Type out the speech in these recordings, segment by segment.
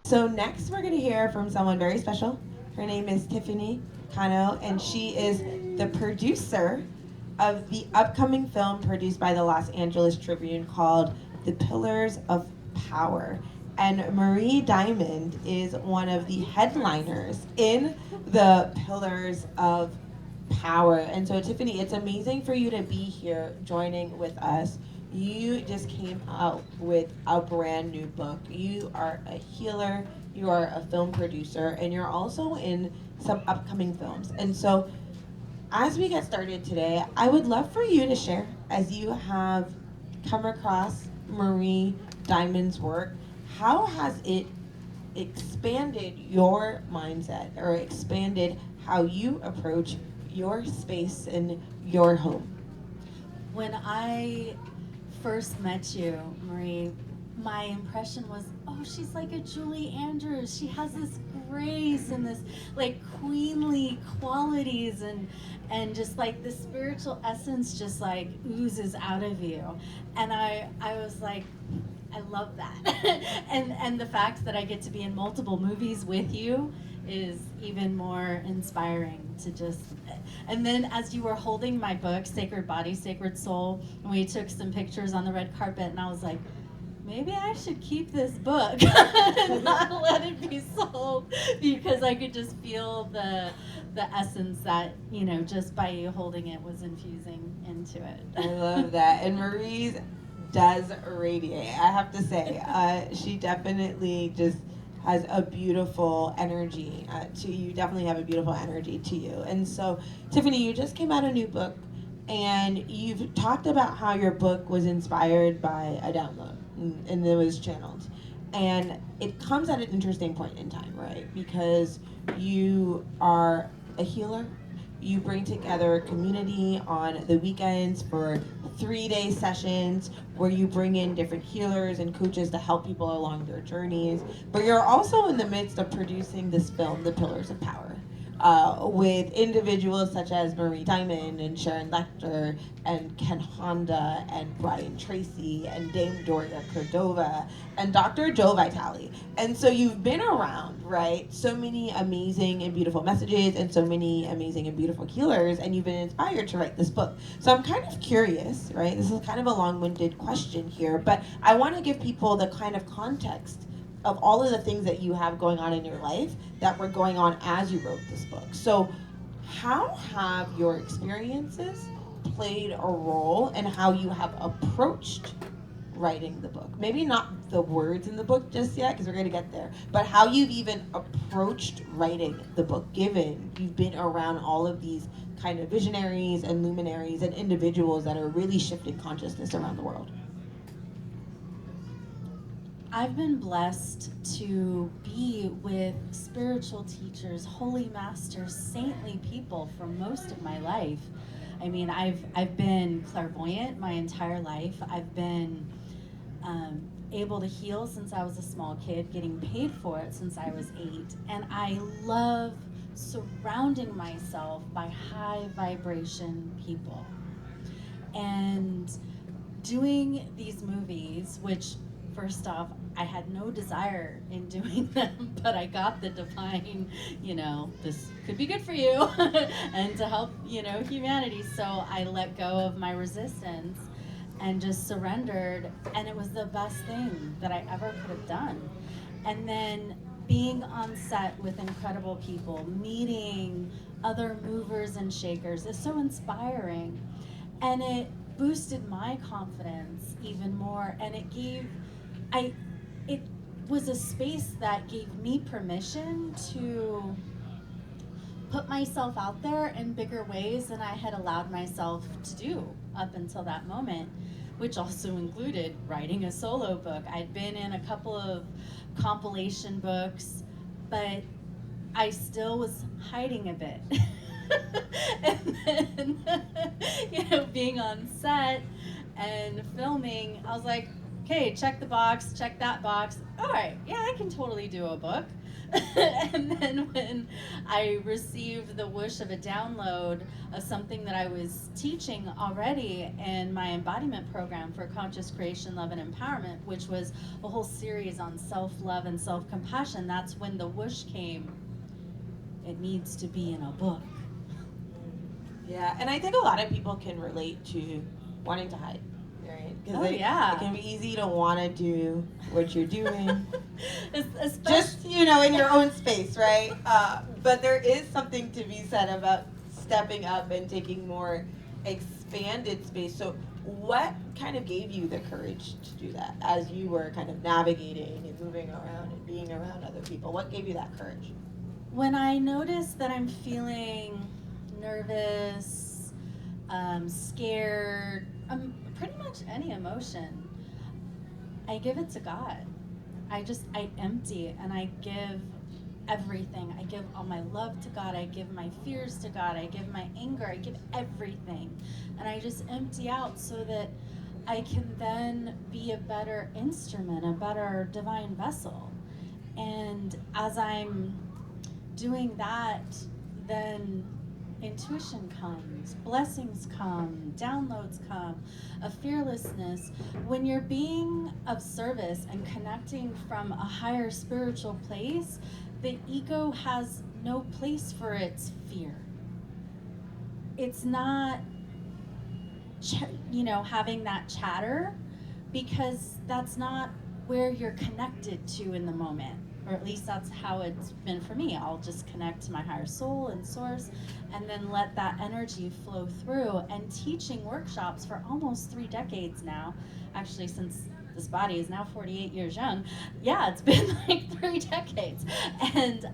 So next we're going to hear from someone very special. Her name is Tiffany Cano, and she is the producer of the upcoming film produced by the Los Angeles Tribune called The Pillars of Power. And Marie Diamond is one of the headliners in the Pillars of Power. And so, Tiffany, it's amazing for you to be here joining with us. You just came out with a brand new book. You are a healer, you are a film producer, and you're also in some upcoming films. And so, as we get started today, I would love for you to share, as you have come across Marie Diamond's work, how has it expanded your mindset or expanded how you approach your space in your home? When I first met you, Marie, my impression was, oh, she's like a Julie Andrews. She has this grace and this like queenly qualities and just like the spiritual essence just like oozes out of you. And I was like, I love that. And the fact that I get to be in multiple movies with you is even more inspiring to just. And then as you were holding my book, Sacred Body, Sacred Soul, and we took some pictures on the red carpet, and I was like, maybe I should keep this book and not let it be sold, because I could just feel the essence that, just by you holding it was infusing into it. I love that. And Marie's does radiate, I have to say. She definitely just has a beautiful energy to you. Definitely have a beautiful energy to you. And so, Tiffany, you just came out a new book, and you've talked about how your book was inspired by a download, and it was channeled. And it comes at an interesting point in time, right? Because you are a healer. You bring together a community on the weekends for 3-day sessions where you bring in different healers and coaches to help people along their journeys. But you're also in the midst of producing this film, The Pillars of Power, with individuals such as Marie Diamond and Sharon Lecter and Ken Honda and Brian Tracy and Dame Doria Cordova and Dr. Joe Vitale. And so you've been around, right? So many amazing and beautiful messages and so many amazing and beautiful healers, and you've been inspired to write this book. So I'm kind of curious, right? This is kind of a long-winded question here, but I want to give people the kind of context of all of the things that you have going on in your life that were going on as you wrote this book. So how have your experiences played a role in how you have approached writing the book? Maybe not the words in the book just yet, because we're going to get there, but how you've even approached writing the book, given you've been around all of these kind of visionaries and luminaries and individuals that are really shifting consciousness around the world. I've been blessed to be with spiritual teachers, holy masters, saintly people for most of my life. I mean, I've been clairvoyant my entire life. I've been able to heal since I was a small kid, getting paid for it since I was 8. And I love surrounding myself by high vibration people. And doing these movies, which first off, I had no desire in doing them, but I got the divine, this could be good for you and to help, humanity. So I let go of my resistance and just surrendered, and it was the best thing that I ever could have done. And then being on set with incredible people, meeting other movers and shakers is so inspiring. And it boosted my confidence even more, and it was a space that gave me permission to put myself out there in bigger ways than I had allowed myself to do up until that moment, which also included writing a solo book. I'd been in a couple of compilation books, but I still was hiding a bit. And then, being on set and filming, I was like, okay, check the box, check that box. All right, yeah, I can totally do a book. And then when I received the whoosh of a download of something that I was teaching already in my embodiment program for conscious creation, love, and empowerment, which was a whole series on self-love and self-compassion, that's when the whoosh came. It needs to be in a book. Yeah, and I think a lot of people can relate to wanting to hide, right? Because it can be easy to want to do what you're doing, just in your own space, right? But there is something to be said about stepping up and taking more expanded space. So, what kind of gave you the courage to do that as you were kind of navigating and moving around and being around other people? What gave you that courage? When I notice that I'm feeling nervous, scared, pretty much any emotion, I give it to God. I empty and I give everything. I give all my love to God. I give my fears to God. I give my anger. I give everything. And I just empty out so that I can then be a better instrument, a better divine vessel. And as I'm doing that, then intuition comes, blessings come, downloads come, a fearlessness. When you're being of service and connecting from a higher spiritual place, the ego has no place for its fear. It's not, having that chatter, because that's not where you're connected to in the moment. Or at least that's how it's been for me. I'll just connect to my higher soul and source and then let that energy flow through. And teaching workshops for almost 3 decades now, actually since this body is now 48 years young. Yeah, it's been like 3 decades. And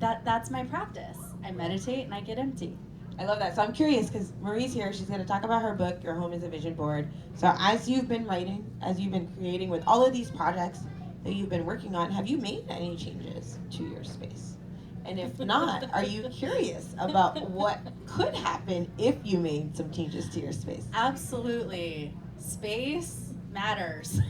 that's my practice. I meditate and I get empty. I love that. So I'm curious because Marie's here. She's going to talk about her book, Your Home is a Vision Board. So as you've been writing, as you've been creating with all of these projects that you've been working on, have you made any changes to your space? And if not, are you curious about what could happen if you made some changes to your space? Absolutely. Space matters.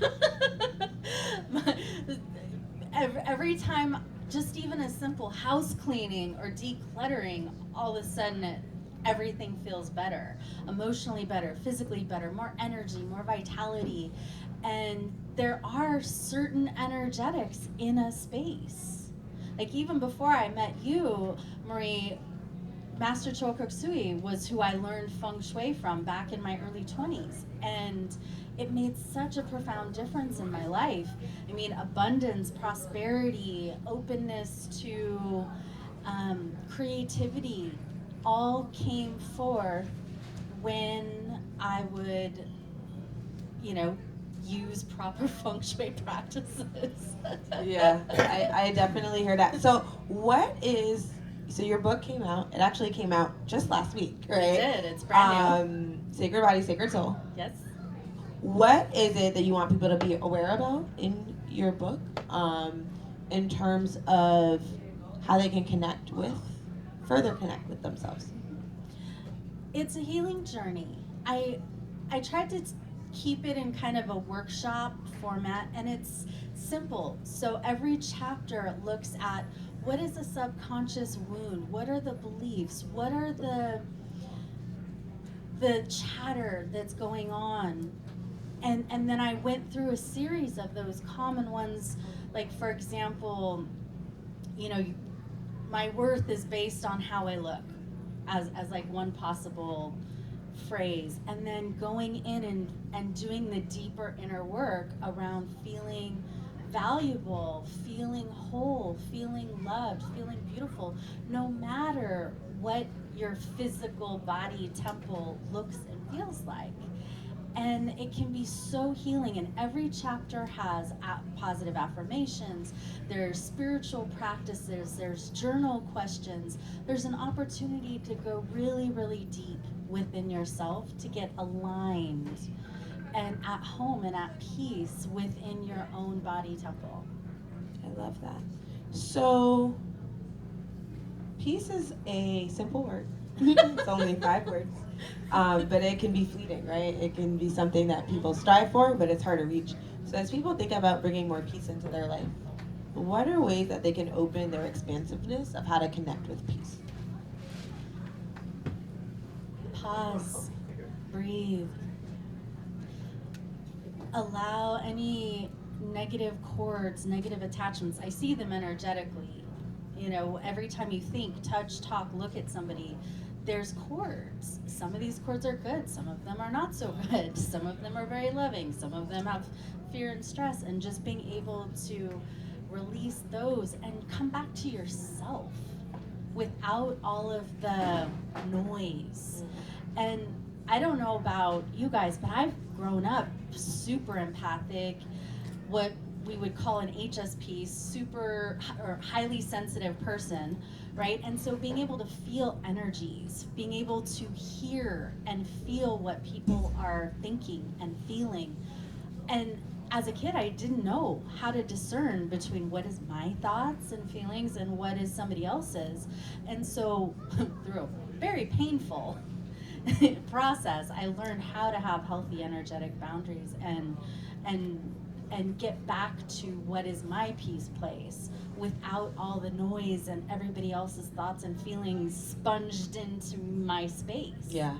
Every time, just even a simple house cleaning or decluttering, all of a sudden everything feels better, emotionally better, physically better, more energy, more vitality. And there are certain energetics in a space. Like even before I met you, Marie, Master Chokook Sui was who I learned feng shui from back in my early 20s. And it made such a profound difference in my life. I mean, abundance, prosperity, openness to creativity all came forth when I would, use proper feng shui practices. Yeah, I definitely hear that. So so your book came out, it actually came out just last week, right? It did, it's brand new. Sacred Body, Sacred Soul. Yes. What is it that you want people to be aware about in your book, in terms of how they can further connect with themselves? It's a healing journey. I tried to keep it in kind of a workshop format, and it's simple. So every chapter looks at what is a subconscious wound, what are the beliefs, what are the chatter that's going on. And then I went through a series of those common ones, like for example, my worth is based on how I look, as like one possible phrase, and then going in and doing the deeper inner work around feeling valuable, feeling whole, feeling loved, feeling beautiful, no matter what your physical body temple looks and feels like. And it can be so healing, and every chapter has positive affirmations, there's spiritual practices, there's journal questions, there's an opportunity to go really, really deep within yourself to get aligned and at home and at peace within your own body temple. I love that. So, peace is a simple word. It's only 5 words. But it can be fleeting, right? It can be something that people strive for, but it's hard to reach. So as people think about bringing more peace into their life, what are ways that they can open their expansiveness of how to connect with peace? Pause, breathe. Allow any negative cords, negative attachments. I see them energetically. You know, every time you think, touch, talk, look at somebody, there's cords. Some of these cords are good, some of them are not so good. Some of them are very loving, some of them have fear and stress, and just being able to release those and come back to yourself without all of the noise. And I don't know about you guys, but I've grown up super empathic, what we would call an HSP, super or highly sensitive person, right? And so being able to feel energies, being able to hear and feel what people are thinking and feeling. And as a kid, I didn't know how to discern between what is my thoughts and feelings and what is somebody else's. And so through a very painful process, I learned how to have healthy energetic boundaries and get back to what is my peace place without all the noise and everybody else's thoughts and feelings sponged into my space. Yeah.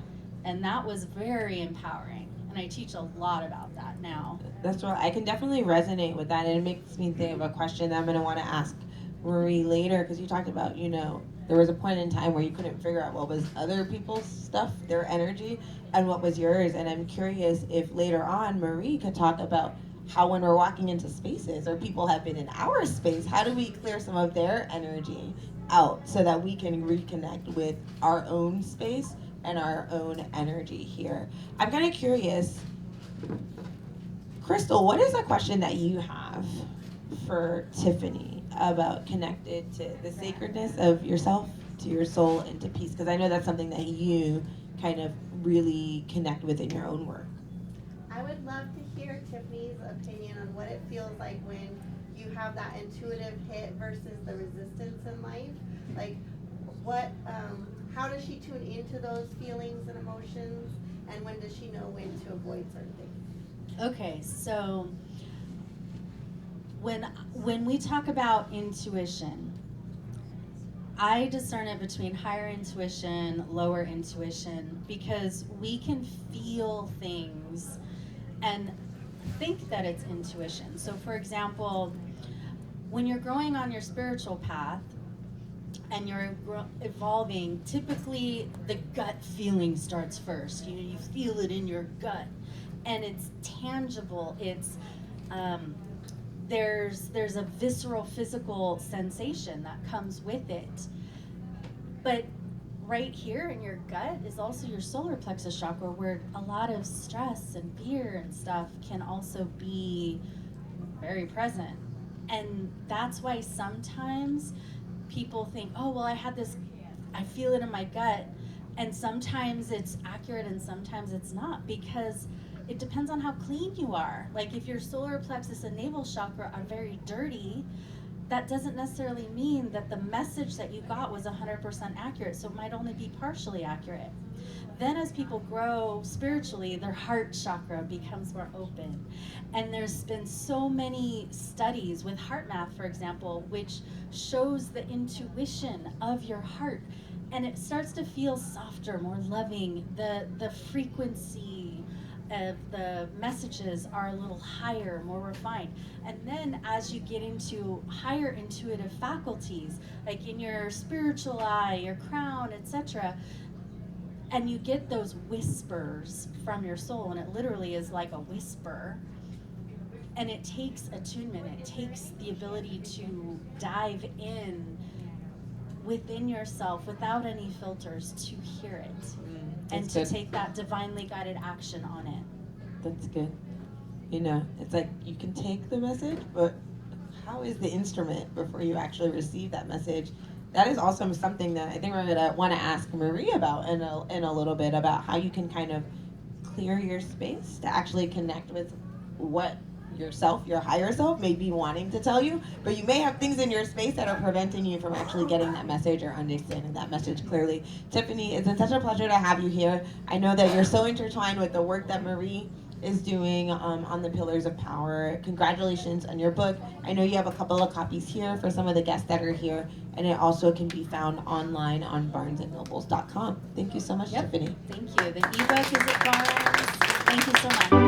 And that was very empowering. And I teach a lot about that now. That's right. I can definitely resonate with that. And it makes me think of a question that I'm going to want to ask Marie later, because you talked about, you know, there was a point in time where you couldn't figure out what was other people's stuff, their energy, and what was yours. And I'm curious if later on Marie could talk about how when we're walking into spaces or people have been in our space, how do we clear some of their energy out so that we can reconnect with our own space and our own energy here. I'm kind of curious, Crystal, what is a question that you have for Tiffany about connected to the sacredness of yourself, to your soul, and to peace? Because I know that's something that you kind of really connect with in your own work. I would love to hear Tiffany's opinion on what it feels like when you have that intuitive hit versus the resistance in life. Like, how does she tune into those feelings and emotions, and when does she know when to avoid certain things? Okay, so when we talk about intuition, I discern it between higher intuition, lower intuition, because we can feel things and think that it's intuition. So for example, when you're growing on your spiritual path and you're evolving, typically the gut feeling starts first. You feel it in your gut, and it's tangible. It's there's a visceral physical sensation that comes with it. But right here in your gut is also your solar plexus chakra, where a lot of stress and fear and stuff can also be very present. And that's why sometimes people think, oh, well, I feel it in my gut. And sometimes it's accurate and sometimes it's not, because it depends on how clean you are. Like if your solar plexus and navel chakra are very dirty, that doesn't necessarily mean that the message that you got was 100% accurate. So it might only be partially accurate. Then as people grow spiritually, their heart chakra becomes more open. And there's been so many studies with heart math, for example, which shows the intuition of your heart. And it starts to feel softer, more loving. The frequency of the messages are a little higher, more refined. And then as you get into higher intuitive faculties, like in your spiritual eye, your crown, etc., and you get those whispers from your soul, and it literally is like a whisper, and it takes attunement, it takes the ability to dive in within yourself without any filters to hear it, and to take that divinely guided action on it. That's good. You know, it's like you can take the message, but how is the instrument before you actually receive that message? That is also something that I think we're going to want to ask Marie about in a little bit, about how you can kind of clear your space to actually connect with what yourself, your higher self, may be wanting to tell you, but you may have things in your space that are preventing you from actually getting that message or understanding that message clearly. Tiffany, it's been such a pleasure to have you here. I know that you're so intertwined with the work that Marie is doing on the Pillars of Power. Congratulations on your book. I know you have a couple of copies here for some of the guests that are here, and it also can be found online on barnesandnobles.com. Thank you so much, Yep. Tiffany. Thank you. The ebook is at Barnes. Thank you so much.